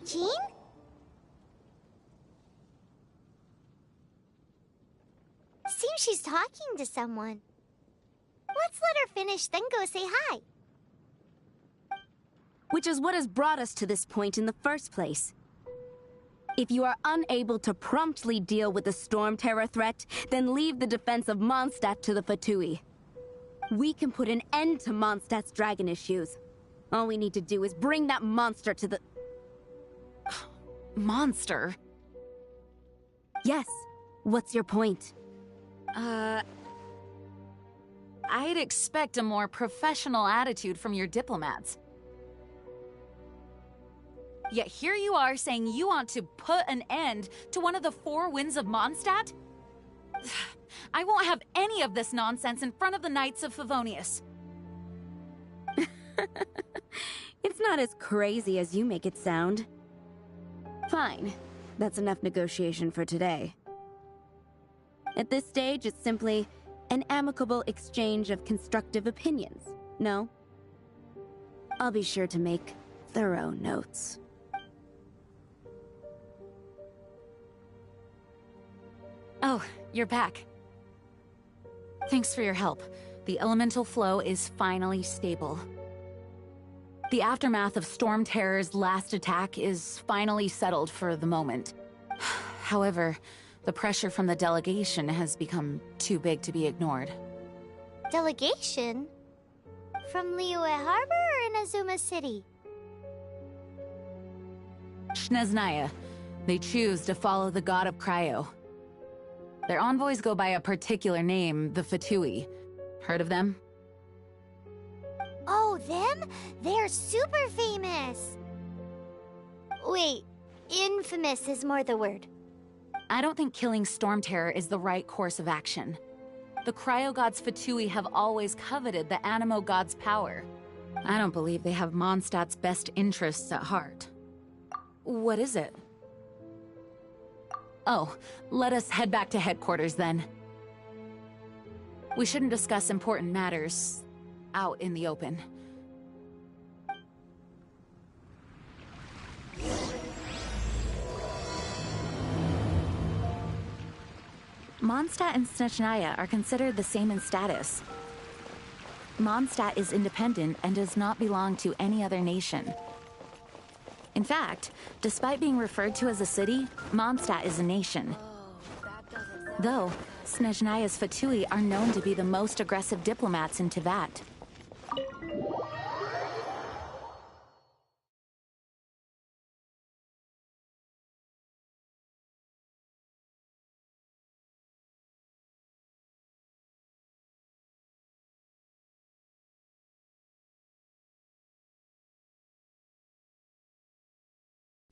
Jean? Seems she's talking to someone. Let's let her finish, then go say hi. Which is what has brought us to this point in the first place. If you are unable to promptly deal with the storm terror threat, then leave the defense of Mondstadt to the Fatui. We can put an end to Mondstadt's dragon issues. All we need to do is bring that monster to the... Monster? Yes. What's your point? I'd expect a more professional attitude from your diplomats. Yet here you are saying you want to put an end to one of the four winds of Mondstadt? I won't have any of this nonsense in front of the Knights of Favonius. It's not as crazy as you make it sound. Fine. That's enough negotiation for today. At this stage, it's simply an amicable exchange of constructive opinions, no? I'll be sure to make thorough notes. Oh, you're back. Thanks for your help. The elemental flow is finally stable. The aftermath of Storm Terror's last attack is finally settled for the moment. However, the pressure from the delegation has become too big to be ignored. Delegation? From Liyue Harbor or Inazuma City? Snezhnaya. They choose to follow the god of Cryo. Their envoys go by a particular name, the Fatui. Heard of them? Oh, them? They're super famous! Wait, infamous is more the word. I don't think killing Storm Terror is the right course of action. The Cryo God's Fatui have always coveted the Animo God's power. I don't believe they have Mondstadt's best interests at heart. What is it? Oh, let us head back to headquarters then. We shouldn't discuss important matters out in the open. Mondstadt and Snezhnaya are considered the same in status. Mondstadt is independent and does not belong to any other nation. In fact, despite being referred to as a city, Mondstadt is a nation. Though, Snezhnaya's Fatui are known to be the most aggressive diplomats in Teyvat.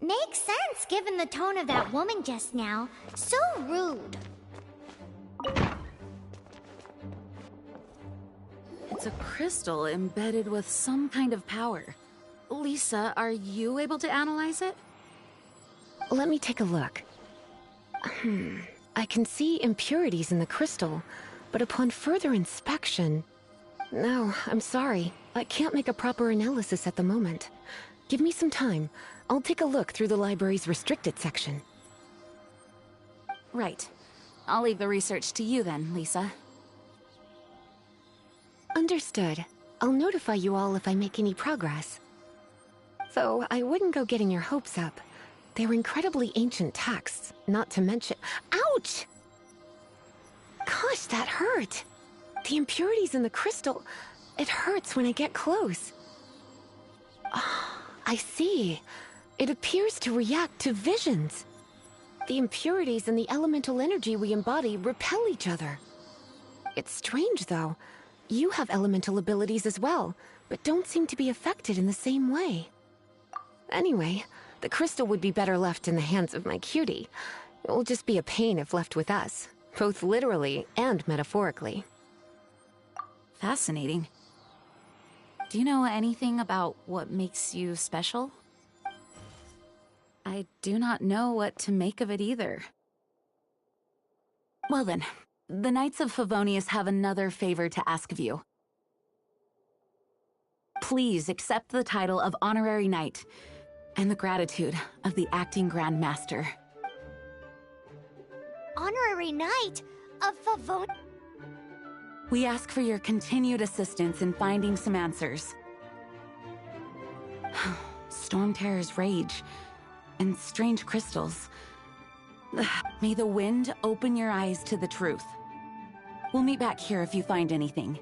Makes sense, given the tone of that woman just now. So rude. It's a crystal embedded with some kind of power. Lisa, are you able to analyze it? Let me take a look. I can see impurities in the crystal, but upon further inspection... No, I'm sorry. I can't make a proper analysis at the moment. Give me some time. I'll take a look through the library's restricted section. Right. I'll leave the research to you then, Lisa. Understood. I'll notify you all if I make any progress. Though, I wouldn't go getting your hopes up. They're incredibly ancient texts, not to mention— Ouch! Gosh, that hurt! The impurities in the crystal— it hurts when I get close. I see. It appears to react to visions. The impurities and the elemental energy we embody repel each other. It's strange, though. You have elemental abilities as well, but don't seem to be affected in the same way. Anyway, the crystal would be better left in the hands of my cutie. It will just be a pain if left with us, both literally and metaphorically. Fascinating. Do you know anything about what makes you special? I do not know what to make of it either. Well then, the Knights of Favonius have another favor to ask of you. Please accept the title of Honorary Knight. and the gratitude of the acting Grandmaster. Honorary Knight of Favon. We ask for your continued assistance in finding some answers. Storm terrors rage, and strange crystals. May the wind open your eyes to the truth. We'll meet back here if you find anything.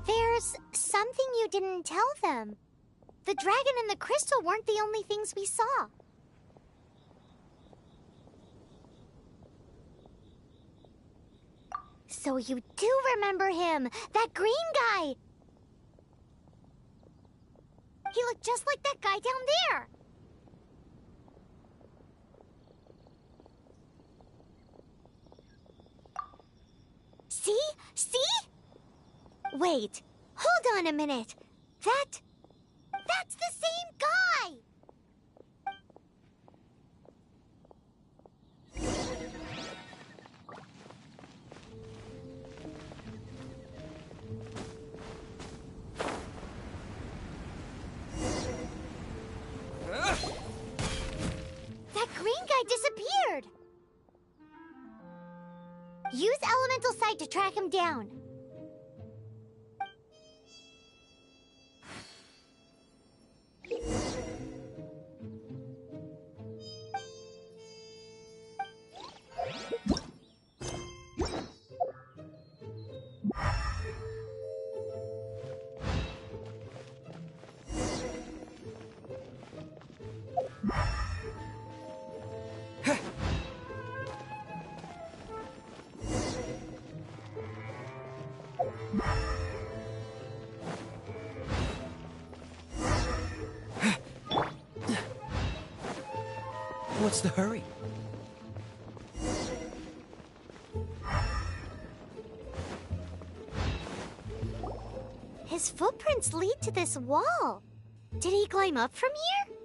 There's something you didn't tell them. The dragon and the crystal weren't the only things we saw. So you do remember him, that green guy. He looked just like that guy down there. See? See? Wait, hold on a minute. That's the same guy! That green guy disappeared! Use Elemental Sight to track him down. What's the hurry? His footprints lead to this wall. Did he climb up from here?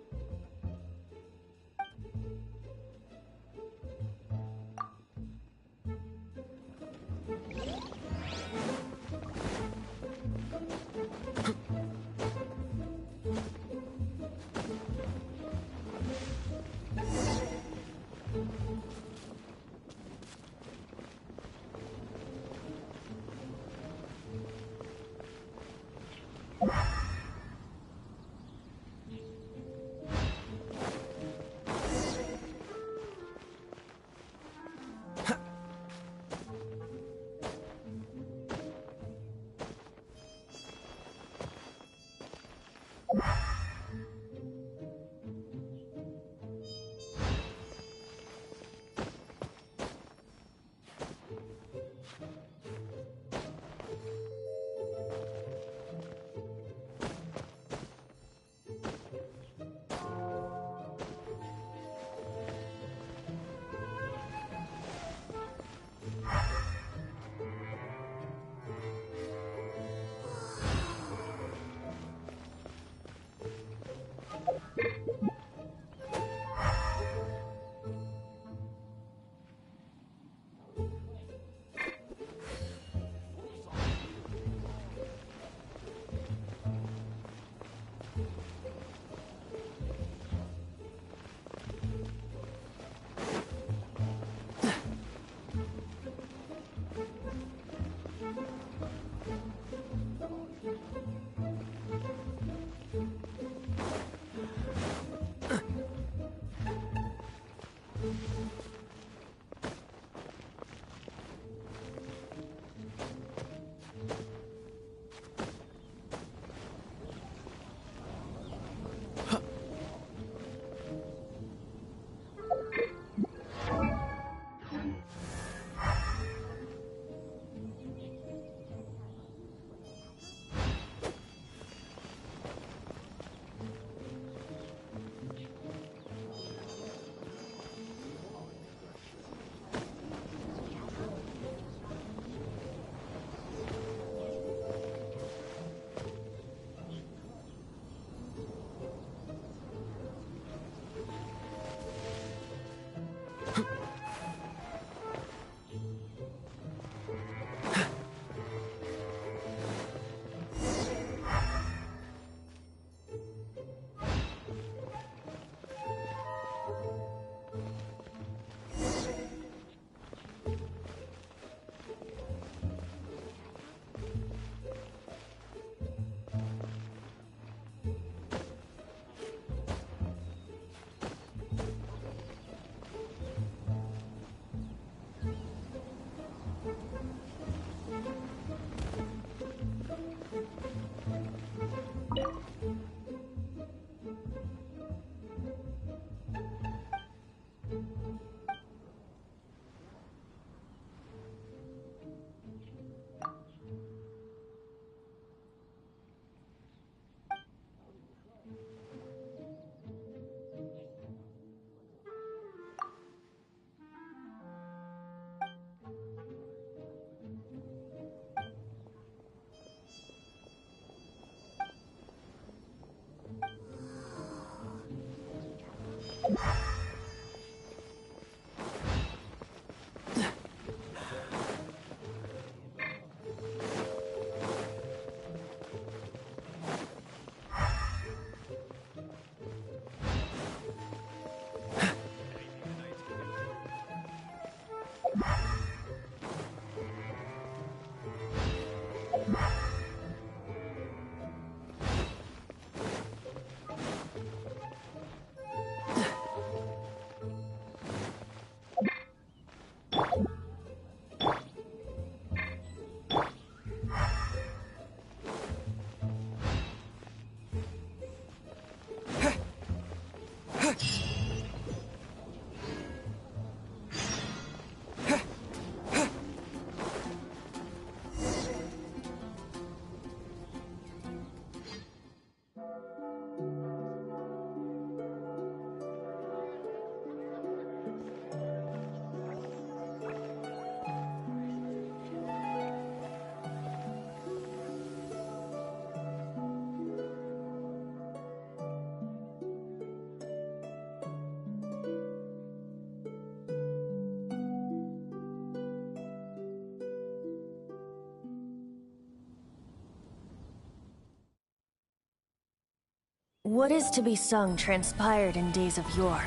What is to be sung transpired in days of yore,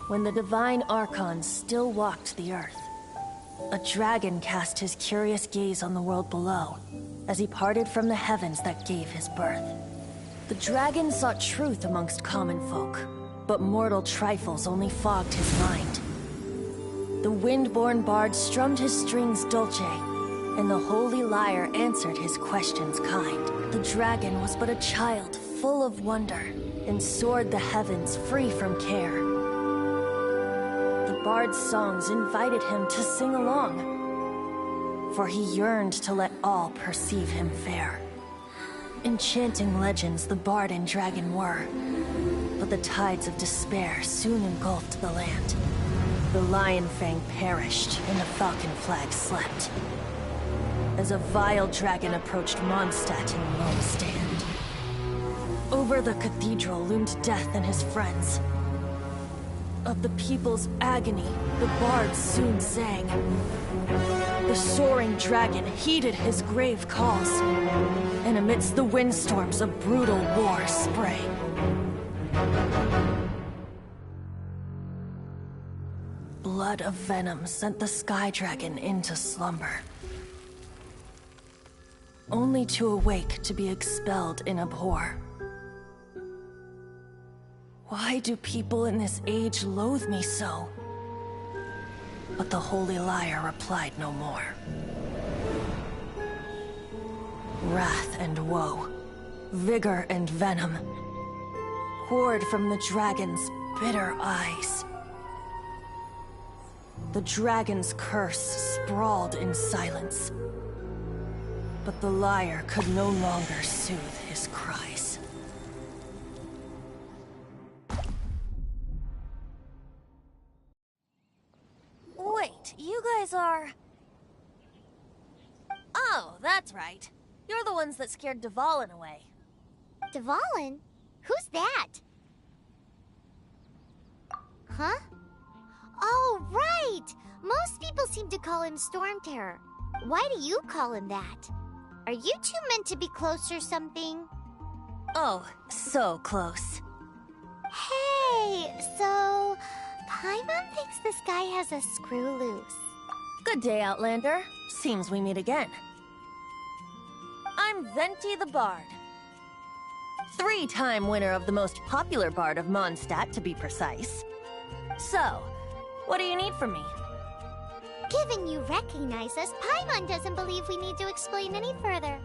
when the divine archons still walked the earth. A dragon cast his curious gaze on the world below, as he parted from the heavens that gave his birth. The dragon sought truth amongst common folk, but mortal trifles only fogged his mind. The wind-born bard strummed his strings dulce, and the holy lyre answered his questions kind. The dragon was but a child, full of wonder, and soared the heavens free from care. The bard's songs invited him to sing along, for he yearned to let all perceive him fair. Enchanting legends the bard and dragon were, but the tides of despair soon engulfed the land. The lion fang perished, and the falcon flag slept, as a vile dragon approached Mondstadt in lone stand. Over the cathedral loomed death and his friends. Of the people's agony, the bards soon sang. The soaring dragon heeded his grave calls, and amidst the windstorms a brutal war sprang. Blood of venom sent the sky dragon into slumber, only to awake to be expelled in abhor. Why do people in this age loathe me so? But the holy lyre replied no more. Wrath and woe, vigor and venom, poured from the dragon's bitter eyes. The dragon's curse sprawled in silence, but the lyre could no longer soothe his cries. Wait, you guys are... Oh, that's right. You're the ones that scared Dvalin away. Dvalin? Who's that? Huh? Oh, right! Most people seem to call him Storm Terror. Why do you call him that? Are you two meant to be close or something? Oh, so close. Hey, so... Paimon thinks this guy has a screw loose. Good day, Outlander. Seems we meet again. I'm Venti the Bard. 3-time winner of the most popular bard of Mondstadt, to be precise. So, what do you need from me? Given you recognize us, Paimon doesn't believe we need to explain any further.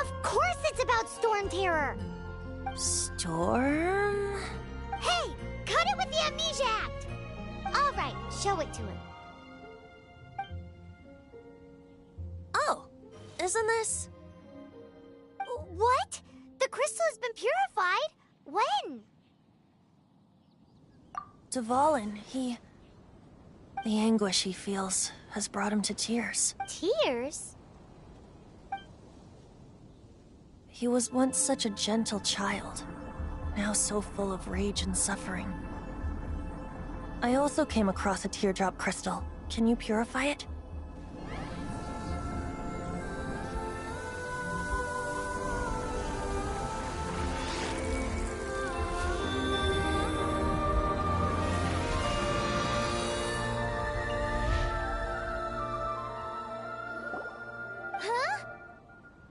Of course it's about Storm Terror! Storm? Hey! Cut it with the Amnesia Act! Alright, show it to him. Oh, isn't this... What? The crystal has been purified? When? Dvalin, the anguish he feels has brought him to tears. Tears? He was once such a gentle child, now so full of rage and suffering. I also came across a teardrop crystal. Can you purify it?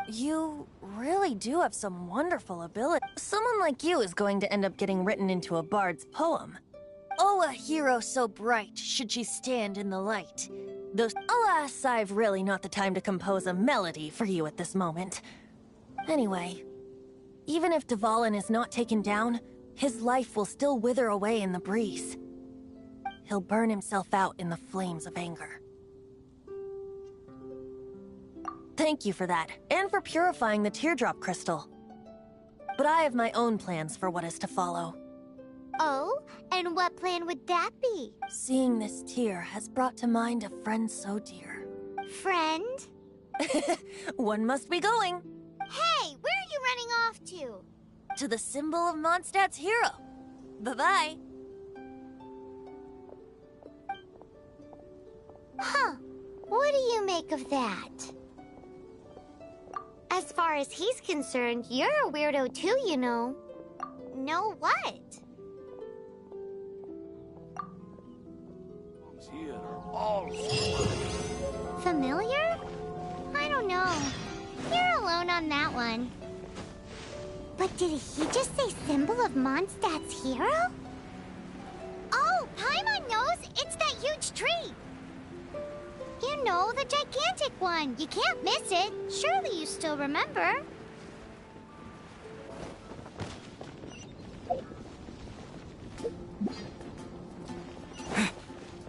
You really do have some wonderful ability. Someone like you is going to end up getting written into a bard's poem. Oh, a hero so bright, should she stand in the light. Alas, I've really not the time to compose a melody for you at this moment. Anyway, even if Dvalin is not taken down, his life will still wither away in the breeze. He'll burn himself out in the flames of anger. Thank you for that, and for purifying the teardrop crystal. But I have my own plans for what is to follow. Oh, and what plan would that be? Seeing this tear has brought to mind a friend so dear. Friend? One must be going. Hey, where are you running off to? To the symbol of Mondstadt's hero. Bye-bye. Huh. What do you make of that? As far as he's concerned, you're a weirdo too, you know. Know what? Familiar? I don't know. You're alone on that one. But did he just say symbol of Mondstadt's hero? Oh, Paimon knows! It's that huge tree! You know, the gigantic one. You can't miss it. Surely you still remember.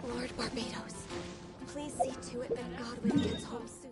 Lord Barbados, please see to it that Godwin gets home soon.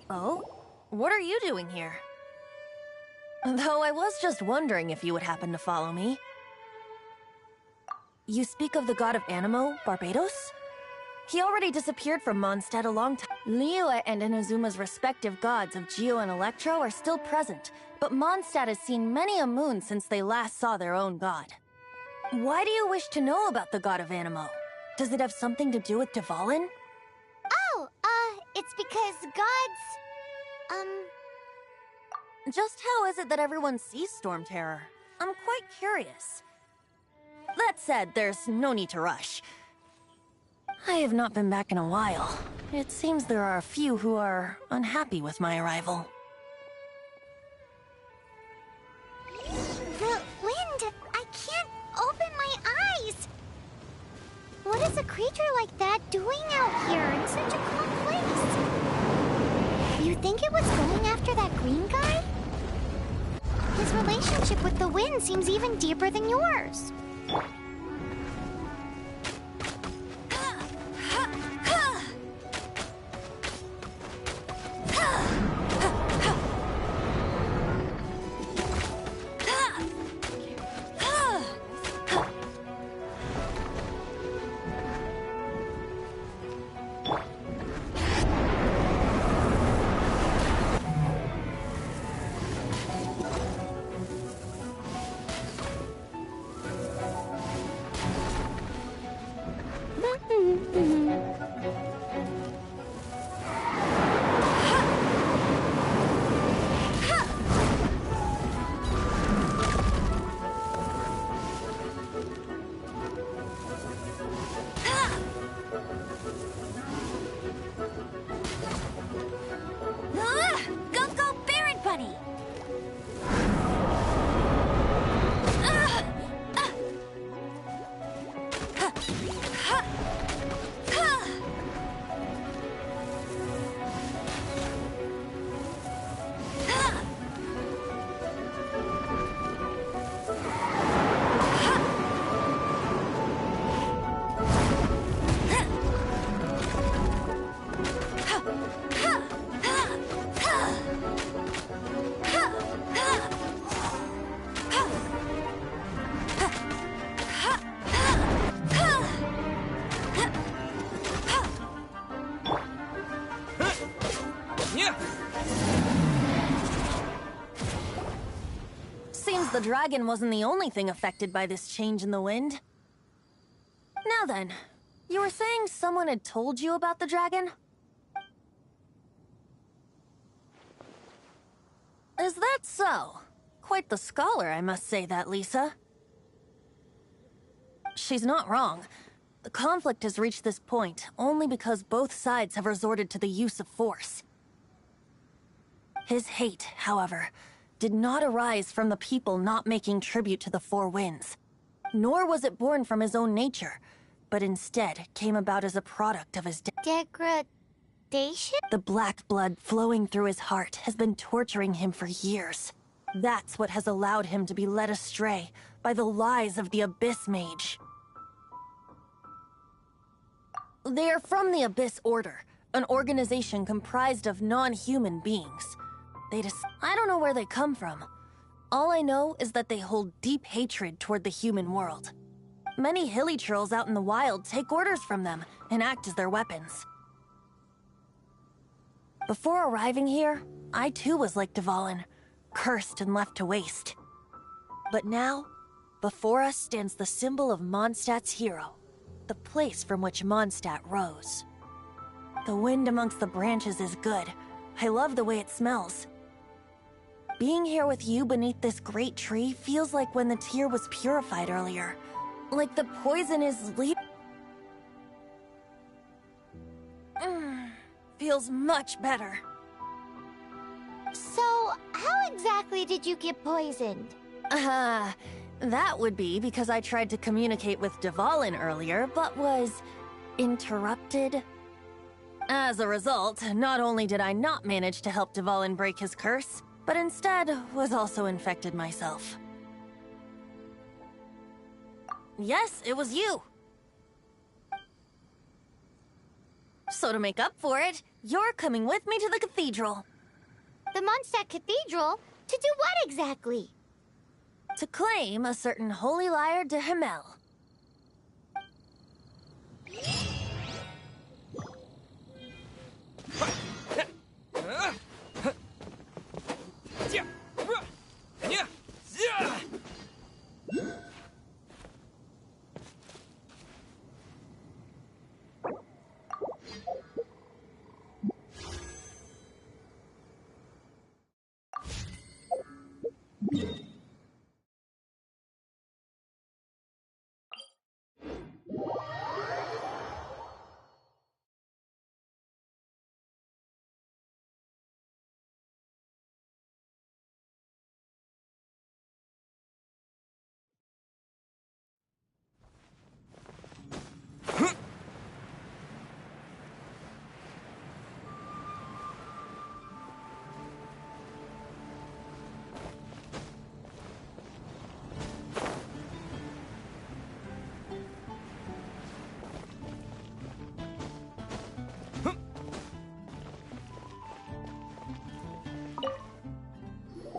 Oh? What are you doing here? Though I was just wondering if you would happen to follow me. You speak of the god of Animo, Barbados? He already disappeared from Mondstadt a long time. Liyue and Inazuma's respective gods of Geo and Electro are still present, but Mondstadt has seen many a moon since they last saw their own god. Why do you wish to know about the god of Animo? Does it have something to do with Dvalin? Oh, it's because gods... Just how is it that everyone sees Storm Terror? I'm quite curious. That said, there's no need to rush. I have not been back in a while. It seems there are a few who are unhappy with my arrival. The wind! I can't open my eyes! What is a creature like that doing out here in such a cold place? You think it was going after that green guy? His relationship with the wind seems even deeper than yours. Seems the dragon wasn't the only thing affected by this change in the wind. Now then, you were saying someone had told you about the dragon? Is that so? Quite the scholar, I must say that, Lisa. She's not wrong. The conflict has reached this point only because both sides have resorted to the use of force. His hate, however, did not arise from the people not making tribute to the Four Winds. Nor was it born from his own nature, but instead came about as a product of his Degradation? The black blood flowing through his heart has been torturing him for years. That's what has allowed him to be led astray by the lies of the Abyss Mage. They are from the Abyss Order, an organization comprised of non-human beings. I don't know where they come from. All I know is that they hold deep hatred toward the human world. Many hilly trolls out in the wild take orders from them and act as their weapons. Before arriving here, I too was like Dvalin, cursed and left to waste. But now, before us stands the symbol of Mondstadt's hero, the place from which Mondstadt rose. The wind amongst the branches is good. I love the way it smells. Being here with you beneath this great tree feels like when the tear was purified earlier. Like the poison is feels much better. So, how exactly did you get poisoned? That would be because I tried to communicate with Dvalin earlier, but was interrupted. As a result, not only did I not manage to help Dvalin break his curse, but instead was also infected myself. Yes, it was you. So to make up for it, you're coming with me to the cathedral. The Mondstadt Cathedral? To do what exactly? To claim a certain holy lyre de Himmel.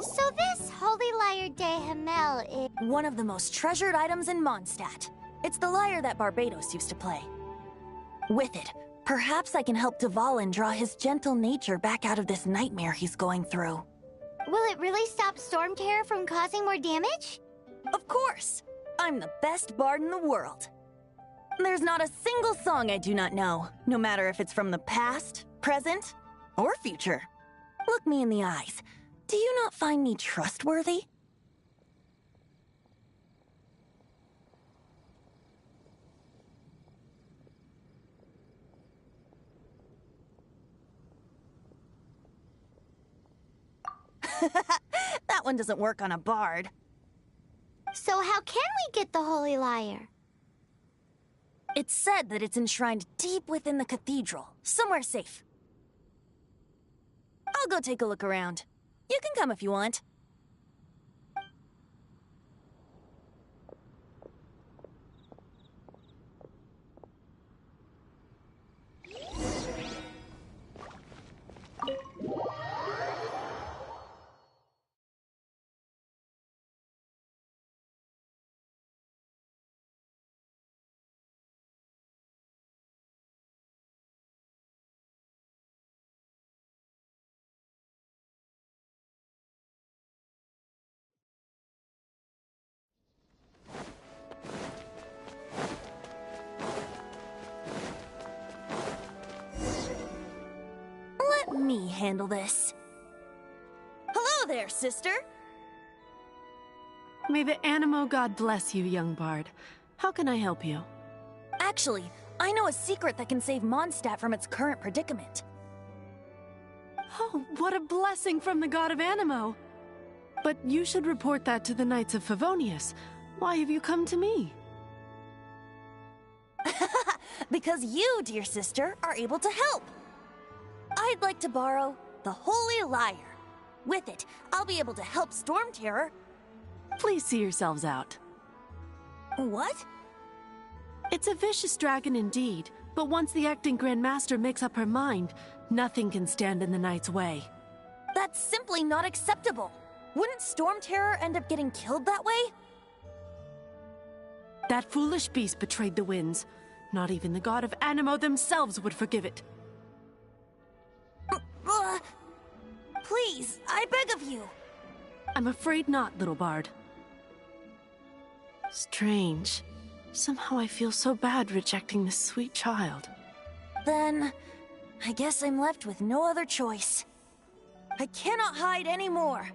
So this holy lyre de Himmel is... One of the most treasured items in Mondstadt. It's the lyre that Barbados used to play. With it, perhaps I can help Dvalin draw his gentle nature back out of this nightmare he's going through. Will it really stop Storm Terror from causing more damage? Of course! I'm the best bard in the world. There's not a single song I do not know, no matter if it's from the past, present, or future. Look me in the eyes. Do you not find me trustworthy? That one doesn't work on a bard. So how can we get the holy lyre? It's said that it's enshrined deep within the cathedral, somewhere safe. I'll go take a look around. You can come if you want. handle this. Hello there, sister! May the Animo God bless you, young bard. How can I help you? Actually, I know a secret that can save Mondstadt from its current predicament. Oh, what a blessing from the god of Animo! But you should report that to the Knights of Favonius. Why have you come to me? Because you, dear sister, are able to help. I'd like to borrow the Holy Lyre. With it, I'll be able to help Storm Terror. Please see yourselves out. What? It's a vicious dragon indeed, but once the acting Grand Master makes up her mind, nothing can stand in the Knight's way. That's simply not acceptable. Wouldn't Storm Terror end up getting killed that way? That foolish beast betrayed the winds. Not even the god of Animo themselves would forgive it. Please, I beg of you. I'm afraid not, little bard. Strange. Somehow I feel so bad rejecting this sweet child. Then, I guess I'm left with no other choice. I cannot hide anymore.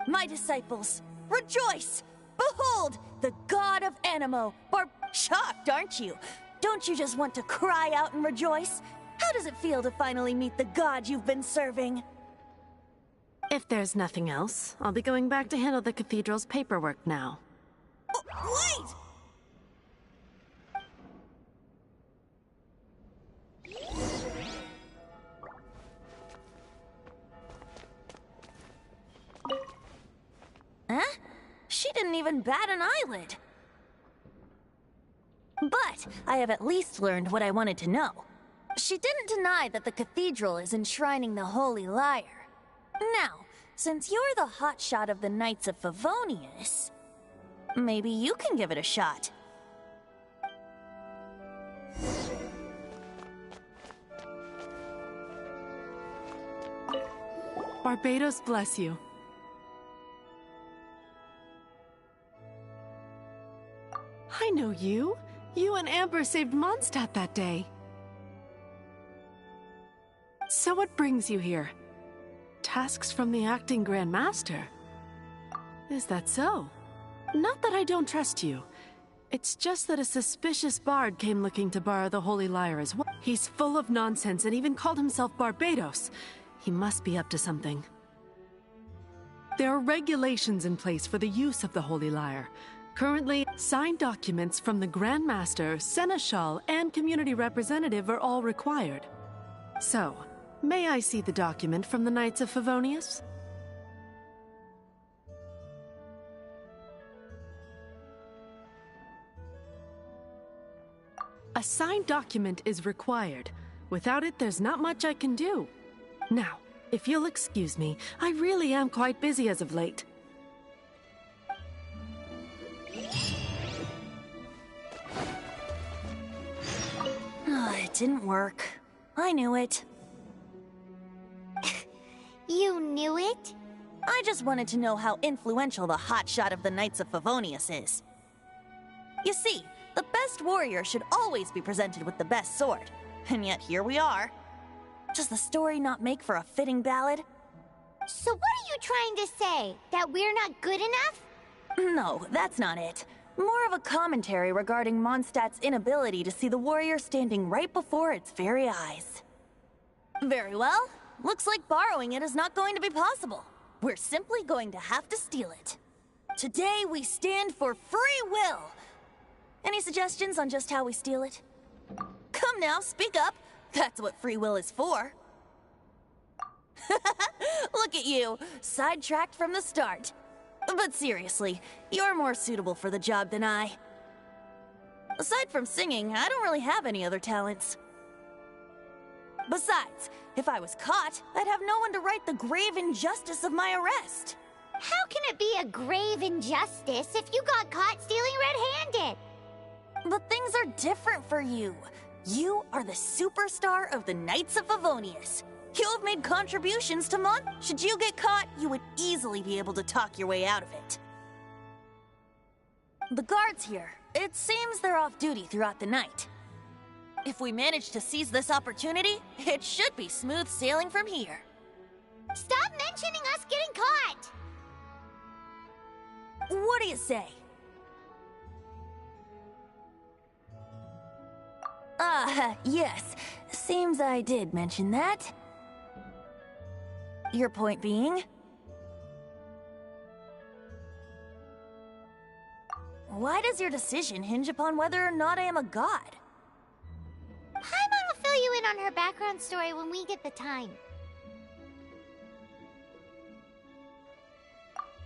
My disciples, rejoice! Behold, the god of Animo! Shocked, aren't you? Don't you just want to cry out and rejoice? How does it feel to finally meet the god you've been serving? If there's nothing else, I'll be going back to handle the cathedral's paperwork now. Oh, wait! Huh? She didn't even bat an eyelid. But I have at least learned what I wanted to know. She didn't deny that the cathedral is enshrining the Holy Lyre. Now, since you're the hotshot of the Knights of Favonius, maybe you can give it a shot. Barbados bless you. I know you. You and Amber saved Mondstadt that day. So what brings you here? Tasks from the acting Grand Master? Is that so? Not that I don't trust you. It's just that a suspicious bard came looking to borrow the Holy Lyre as well. He's full of nonsense and even called himself Barbados. He must be up to something. There are regulations in place for the use of the Holy Lyre. Currently, signed documents from the Grand Master, Seneschal, and Community Representative are all required. So, may I see the document from the Knights of Favonius? A signed document is required. Without it, there's not much I can do. Now, if you'll excuse me, I really am quite busy as of late. It didn't work. I knew it. You knew it? I just wanted to know how influential the hotshot of the Knights of Favonius is. You see, the best warrior should always be presented with the best sword. And yet here we are. Does the story not make for a fitting ballad? So what are you trying to say? That we're not good enough? No, that's not it. More of a commentary regarding Mondstadt's inability to see the warrior standing right before its very eyes. Very well. Looks like borrowing it is not going to be possible. We're simply going to have to steal it. Today we stand for free will. Any suggestions on just how we steal it? Come now, speak up. That's what free will is for. Look at you, sidetracked from the start. But seriously, you're more suitable for the job than I. Aside from singing, I don't really have any other talents. Besides, if I was caught, I'd have no one to right the grave injustice of my arrest. How can it be a grave injustice if you got caught stealing red-handed? But things are different for you. You are the superstar of the Knights of Favonius. You have made contributions to Mon. Should you get caught, you would easily be able to talk your way out of it. The guards here, it seems they're off duty throughout the night. If we manage to seize this opportunity, it should be smooth sailing from here. Stop mentioning us getting caught! What do you say? Yes. Seems I did mention that. Your point being? Why does your decision hinge upon whether or not I am a god? Paimon will fill you in on her background story when we get the time.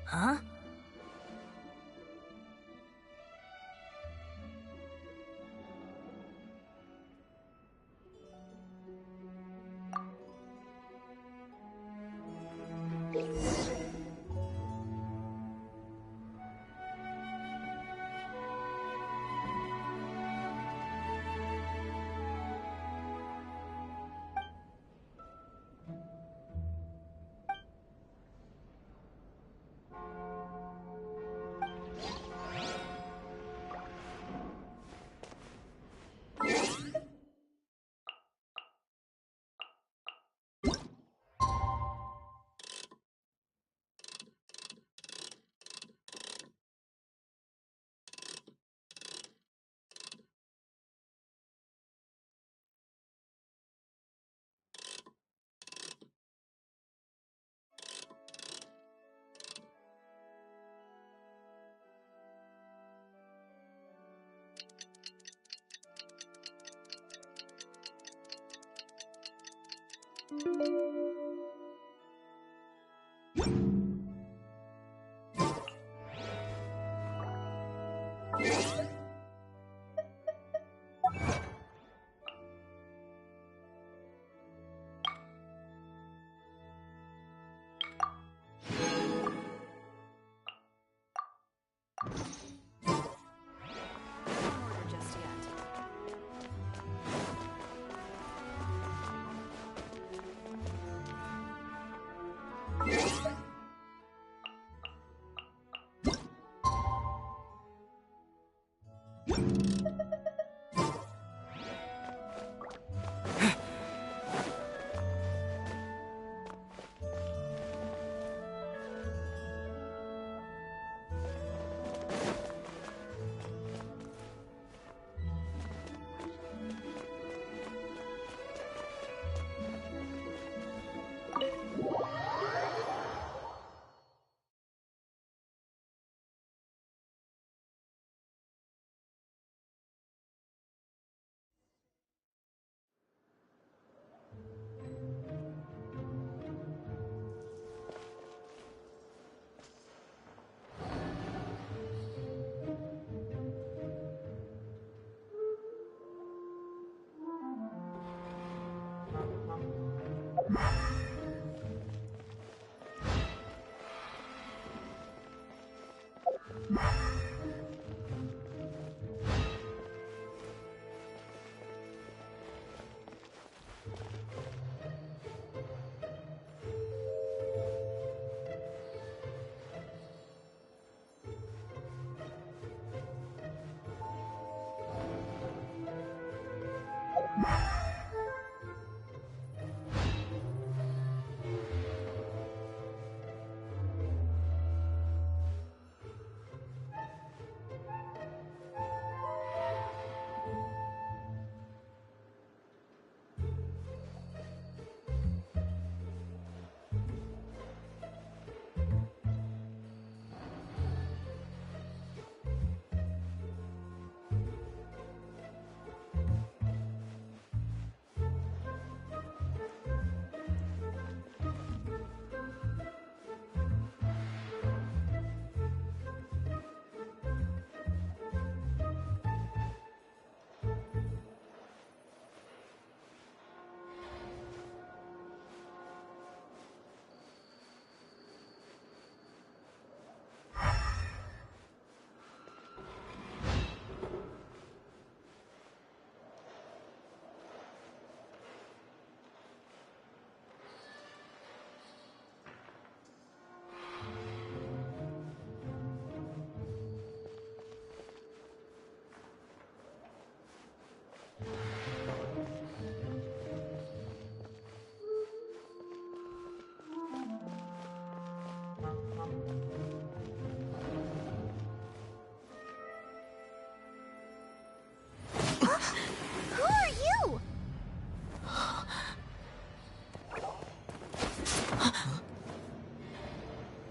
Huh?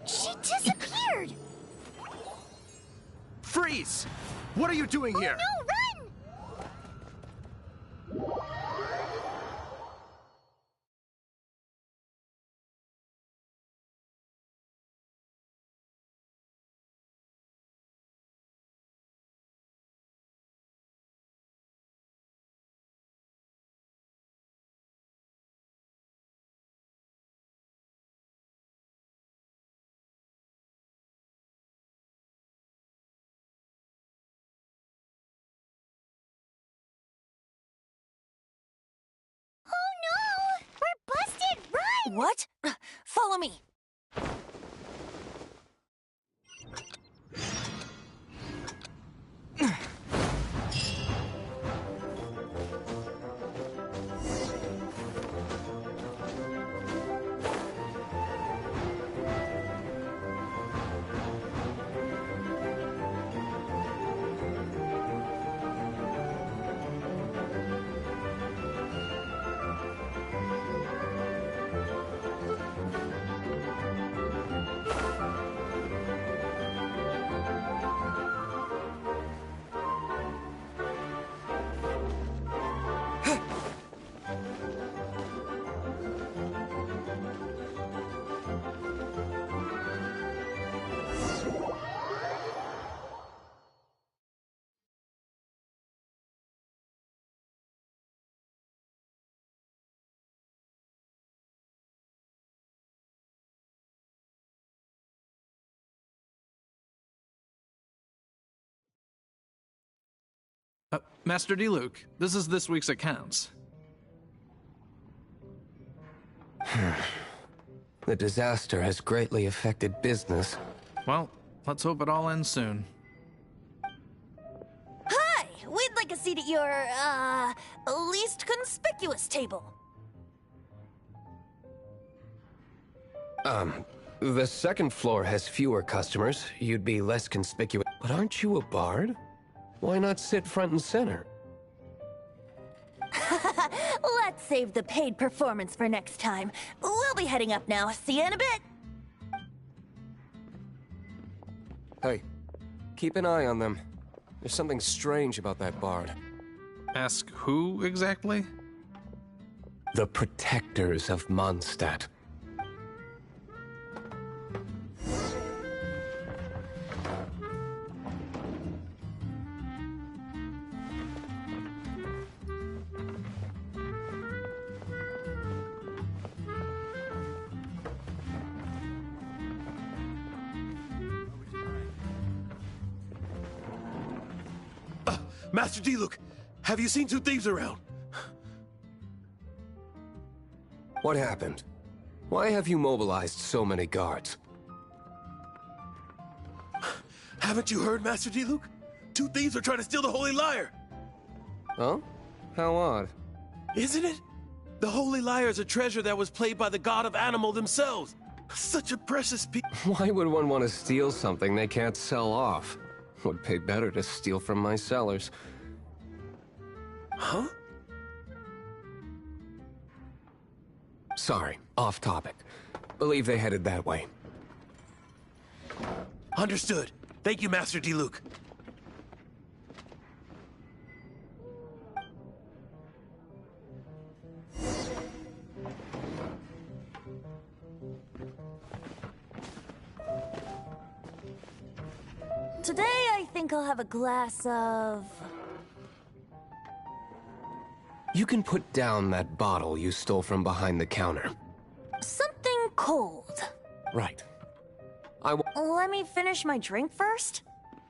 She disappeared! Freeze! What are you doing here? No, run! Oh no! We're busted! Run! What? Follow me. Master Diluc, this is this week's accounts. The disaster has greatly affected business. Well, let's hope it all ends soon. Hi! We'd like a seat at your, least conspicuous table. The second floor has fewer customers. You'd be less conspicuous. But aren't you a bard? Why not sit front and center? Let's save the paid performance for next time. We'll be heading up now. See you in a bit. Hey, keep an eye on them. There's something strange about that bard. Ask who exactly? The protectors of Mondstadt. Master Diluc, have you seen two thieves around? What happened? Why have you mobilized so many guards? Haven't you heard, Master Diluc? Two thieves are trying to steal the Holy Lyre! Oh? How odd. Isn't it? The Holy Lyre is a treasure that was played by the god of animal themselves. Such a precious piece. Why would one want to steal something they can't sell off? Would pay better to steal from my sellers. Huh? Sorry, off topic. Believe they headed that way. Understood. Thank you, Master Diluc. Today, I think I'll have a glass of... You can put down that bottle you stole from behind the counter. something cold. Right. Let me finish my drink first.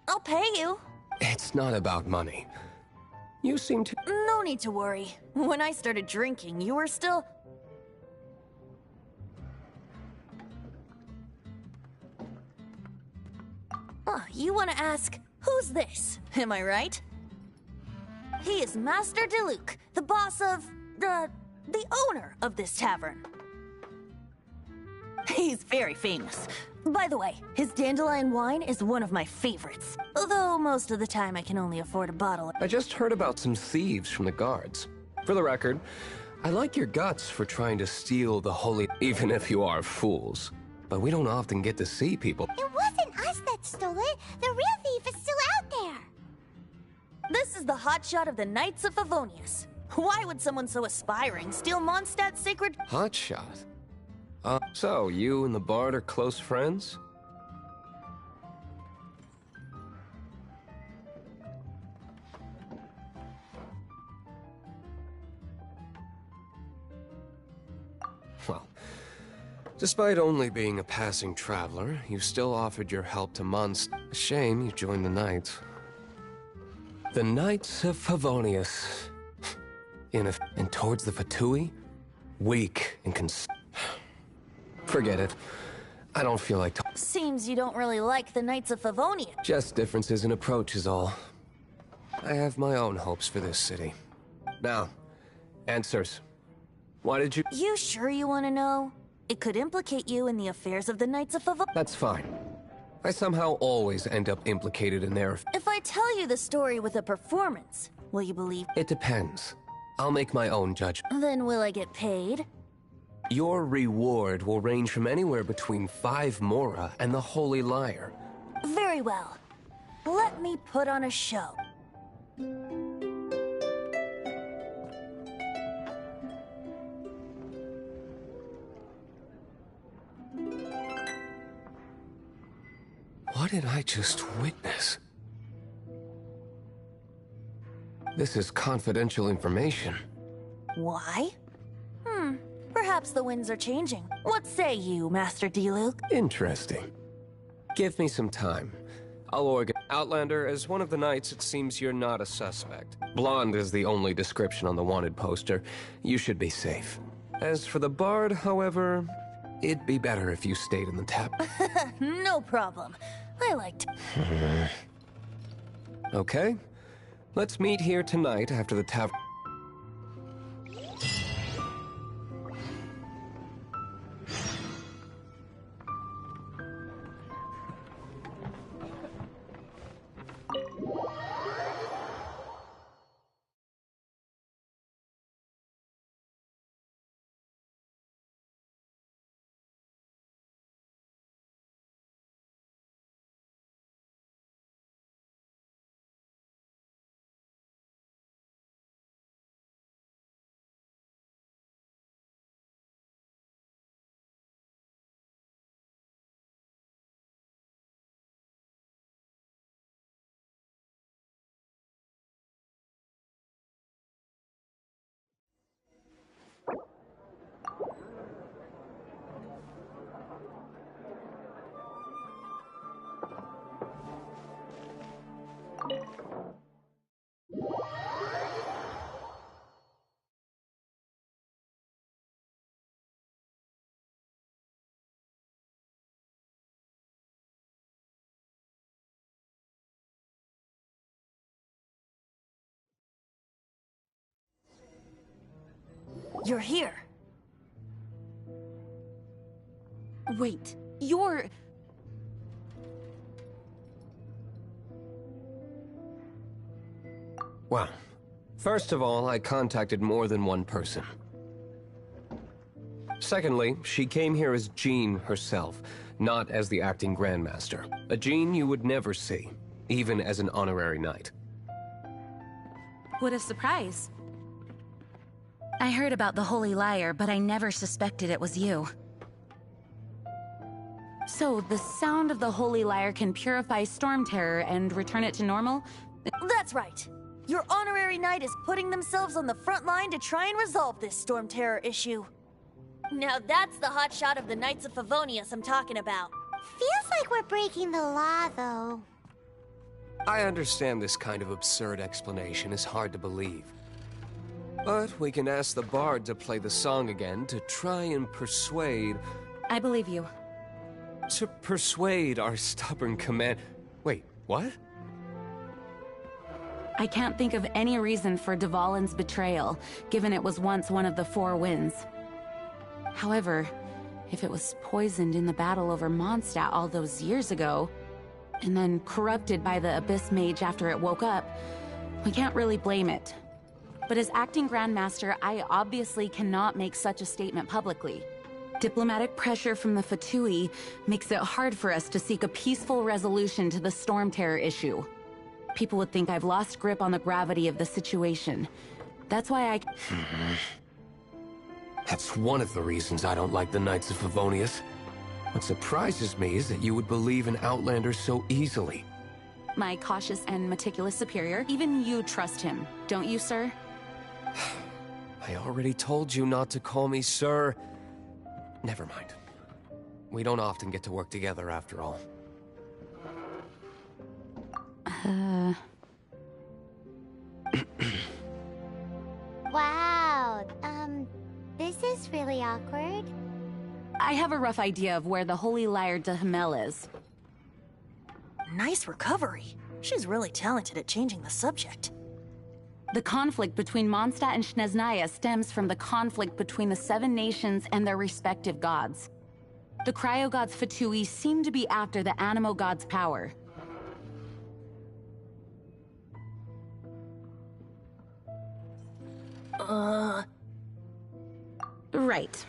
I'll pay you. It's not about money. You seem to... No need to worry. When I started drinking, you were still... Oh, you want to ask, who's this? Am I right? He is Master Diluc, the boss of... the owner of this tavern. He's very famous. By the way, his dandelion wine is one of my favorites. Although most of the time I can only afford a bottle. I just heard about some thieves from the guards. For the record, I like your guts for trying to steal the holy... even if you are fools. But we don't often get to see people. It wasn't us that stole it. The real thief is still out there. This is the hotshot of the Knights of Favonius. Why would someone so aspiring steal Mondstadt's sacred... Hotshot? So you and the Bard are close friends? Well, despite only being a passing traveler, you still offered your help to Mondstadt. Shame you joined the Knights. The Knights of Favonius. And towards the Fatui? Weak and Forget it. I don't feel like Seems you don't really like the Knights of Favonius. Just differences in approach is all. I have my own hopes for this city. Now, answers. Why did you... You sure you want to know? It could implicate you in the affairs of the Knights of Favonius. That's fine. I somehow always end up implicated in their... If I tell you the story with a performance, will you believe? It depends. I'll make my own judgment. Then will I get paid? Your reward will range from anywhere between 5 Mora and the Holy Liar. Very well. Let me put on a show. What did I just witness? This is confidential information. Why? Perhaps the winds are changing. What say you, Master Diluc? Interesting. Give me some time. I'll organize. Outlander, as one of the Knights, it seems you're not a suspect. Blonde is the only description on the wanted poster. You should be safe. As for the Bard, however, it'd be better if you stayed in the tap. No problem. I like to... Okay. Let's meet here tonight after the tavern. You're here. Wait, you're... Well, first of all, I contacted more than one person. Secondly, she came here as Jean herself, not as the acting Grandmaster. A Jean you would never see, even as an honorary knight. What a surprise. I heard about the Holy Liar, but I never suspected it was you. So, the sound of the Holy Liar can purify Storm Terror and return it to normal? That's right. Your honorary knight is putting themselves on the front line to try and resolve this Storm Terror issue. Now that's the hotshot of the Knights of Favonius I'm talking about. Feels like we're breaking the law, though. I understand this kind of absurd explanation is hard to believe. But we can ask the Bard to play the song again to try and persuade... I believe you. To persuade our stubborn command... Wait, what? I can't think of any reason for Dvalin's betrayal, given it was once one of the 4 winds. However, if it was poisoned in the battle over Mondstadt all those years ago, and then corrupted by the Abyss Mage after it woke up, we can't really blame it. But as acting Grandmaster, I obviously cannot make such a statement publicly. Diplomatic pressure from the Fatui makes it hard for us to seek a peaceful resolution to the storm terror issue. People would think I've lost grip on the gravity of the situation. That's why I... That's one of the reasons I don't like the Knights of Favonius. What surprises me is that you would believe in Outlanders so easily. My cautious and meticulous superior, even you trust him, don't you, sir? I already told you not to call me sir. Never mind. We don't often get to work together after all. Wow, this is really awkward. I have a rough idea of where the Holy Lyre de Himmel is. Nice recovery. She's really talented at changing the subject. The conflict between Mondstadt and Snezhnaya stems from the conflict between the 7 nations and their respective gods. The cryo-gods Fatui seem to be after the Animo god's power. Right.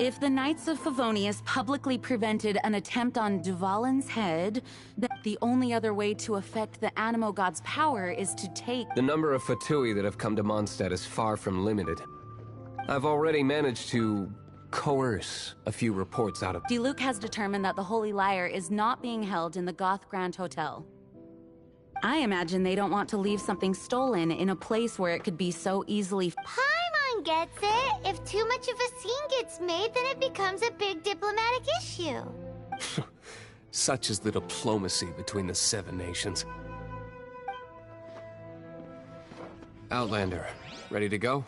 If the Knights of Favonius publicly prevented an attempt on Duvalin's head, then the only other way to affect the Animo god's power is to take... The number of Fatui that have come to Mondstadt is far from limited. I've already managed to coerce a few reports out of... Diluc has determined that the Holy Lyre is not being held in the Goth Grand Hotel. I imagine they don't want to leave something stolen in a place where it could be so easily... Paimon gets it. If too much of a scene gets made, then it becomes a big diplomatic issue. Such is the diplomacy between the 7 nations. Outlander, ready to go?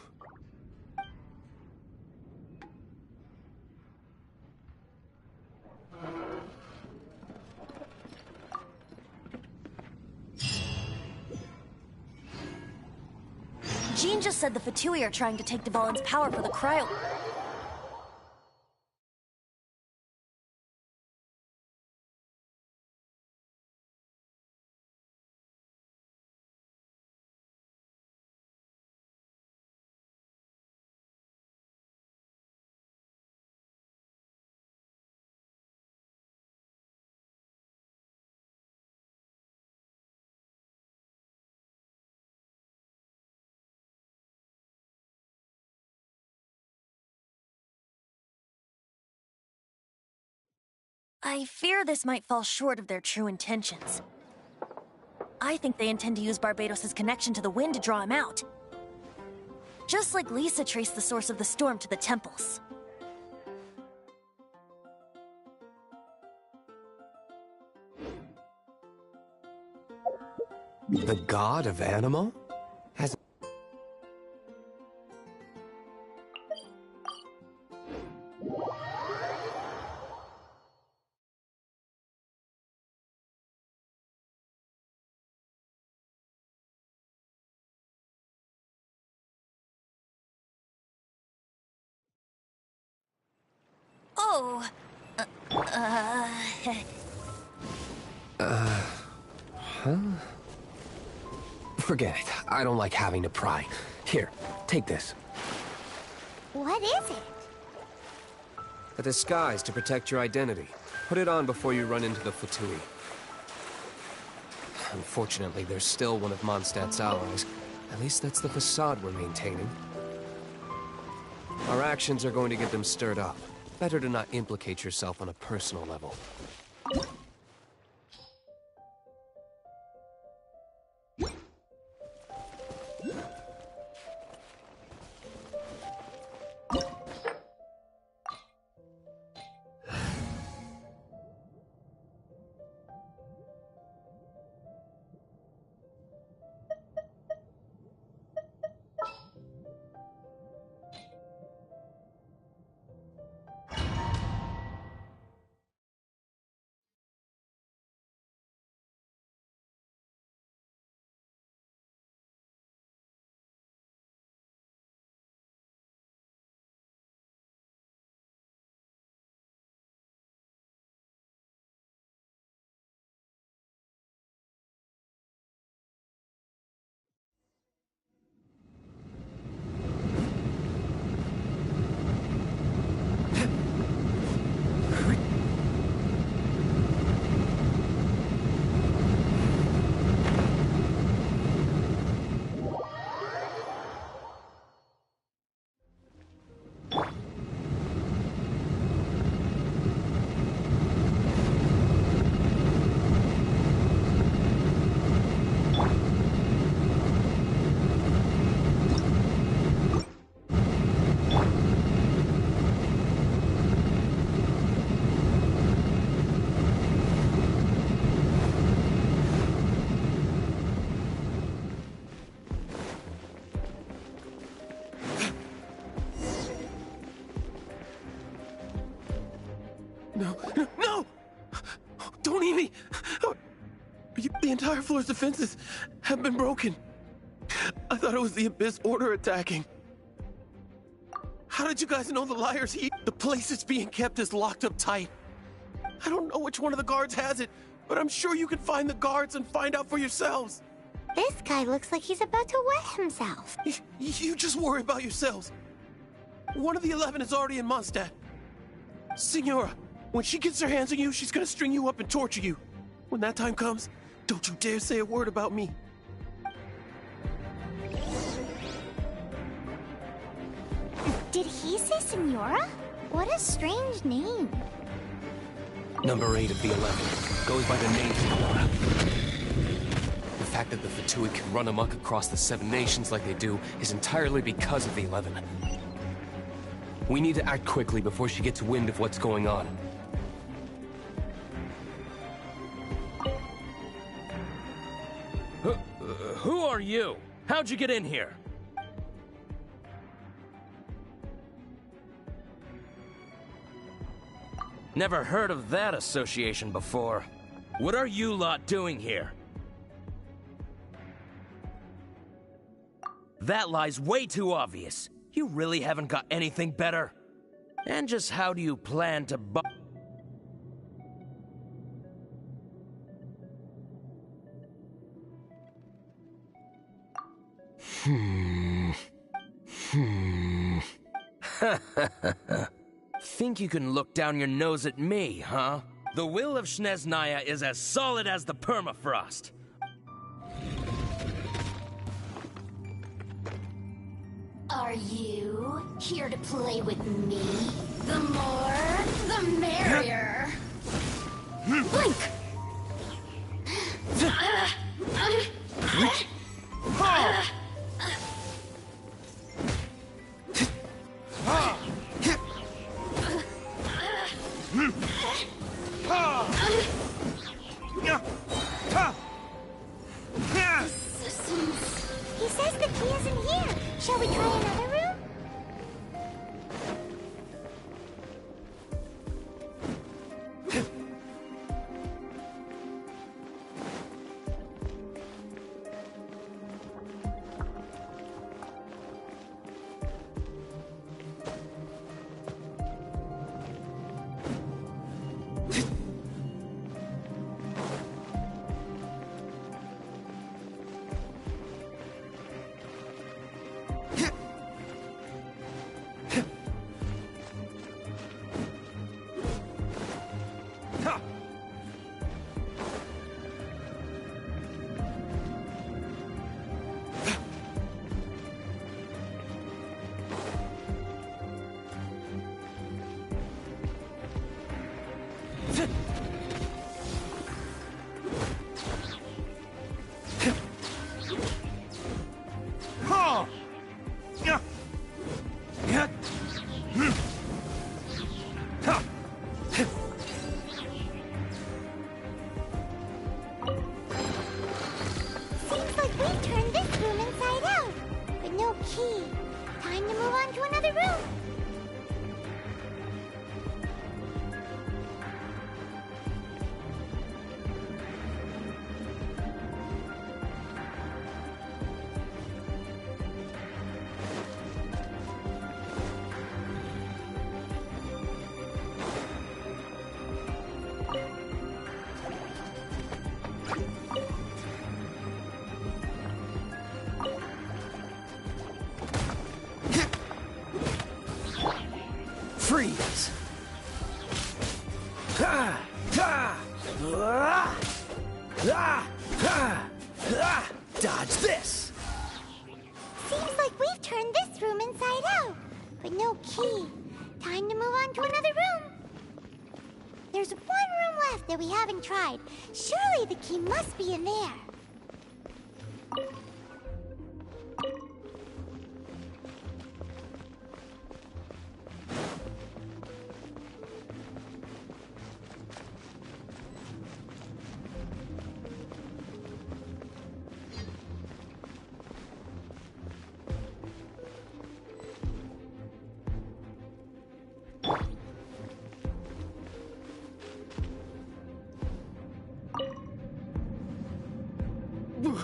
Jean just said the Fatui are trying to take Duvalin's power for the cryo... I fear this might fall short of their true intentions. I think they intend to use Barbados' connection to the wind to draw him out. Just like Lisa traced the source of the storm to the temples. The god of Animo? Has... Oh... Huh? Forget it. I don't like having to pry. Here, take this. What is it? A disguise to protect your identity. Put it on before you run into the Fatui. Unfortunately, there's still one of Mondstadt's allies. At least that's the facade we're maintaining. Our actions are going to get them stirred up. Better to not implicate yourself on a personal level. No! No! Don't eat me! The entire floor's defenses have been broken. I thought it was the Abyss Order attacking. How did you guys know the liar's heat? The place it's being kept is locked up tight. I don't know which one of the guards has it, but I'm sure you can find the guards and find out for yourselves. This guy looks like he's about to wet himself. You just worry about yourselves. One of the 11 is already in Mondstadt. Signora, when she gets her hands on you, she's gonna string you up and torture you. When that time comes, don't you dare say a word about me. Did he say Senora? What a strange name. Number 8 of the 11 goes by the name Senora. The fact that the Fatui can run amok across the 7 nations like they do is entirely because of the 11. We need to act quickly before she gets wind of what's going on. Who are you? How'd you get in here? Never heard of that association before. What are you lot doing here? That lie's way too obvious. You really haven't got anything better? And just how do you plan to Think you can look down your nose at me, huh? The will of Snezhnaya is as solid as the permafrost. Are you here to play with me? The more, the merrier. Blink! He says the key isn't here. Shall we try another room? Seems like we've turned this room inside out, but no key. Time to move on to another room. Freeze! Dodge this! Seems like we've turned this room inside out, but no key. Time to move on to another room. There's one room left that we haven't tried. Surely the key must be in there.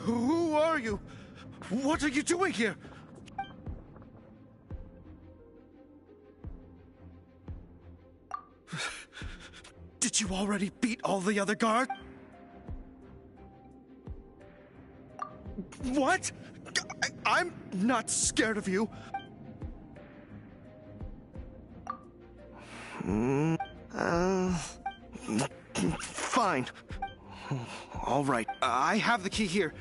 Who are you? What are you doing here? Did you already beat all the other guards? What? I'm not scared of you. Fine. All right. I have the key here.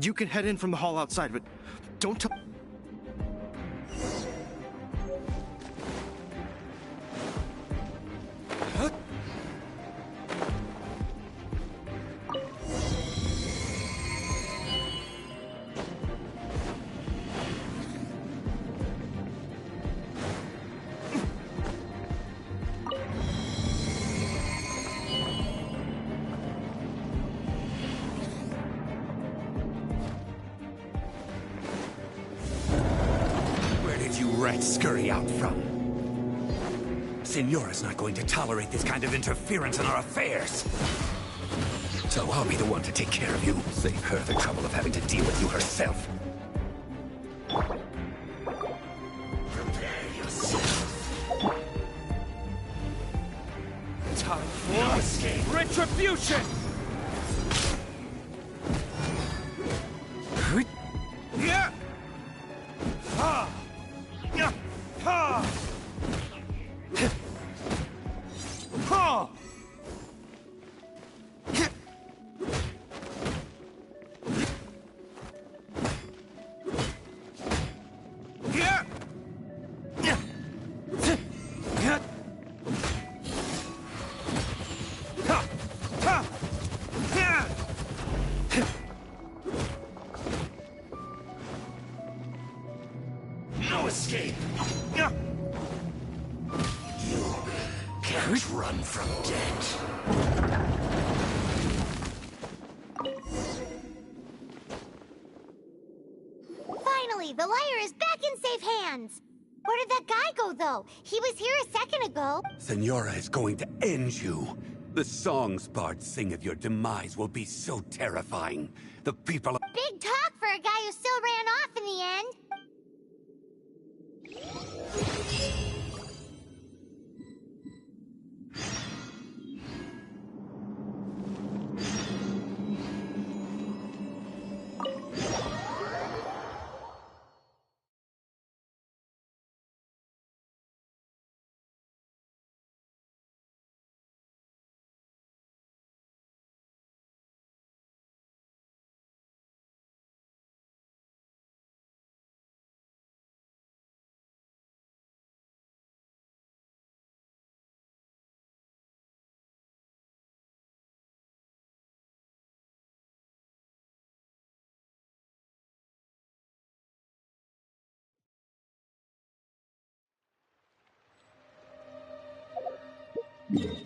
You can head in from the hall outside, but don't tell... Scurry out from. Signora's not going to tolerate this kind of interference in our affairs. So I'll be the one to take care of you. Save her the trouble of having to deal with you herself. Prepare yourself. Time for no escape. Retribution! Yeah! Ah! Yeah! Ha! Ha! Yeah! Yeah! Ha! Ha! Yeah! No escape! You can't run from death. Finally, the liar is back in safe hands. Where did that guy go, though? He was here a second ago. Senora is going to end you. The songs bards sing of your demise will be so terrifying. The people... Big talk for a guy who still ran off in the end. Yeah.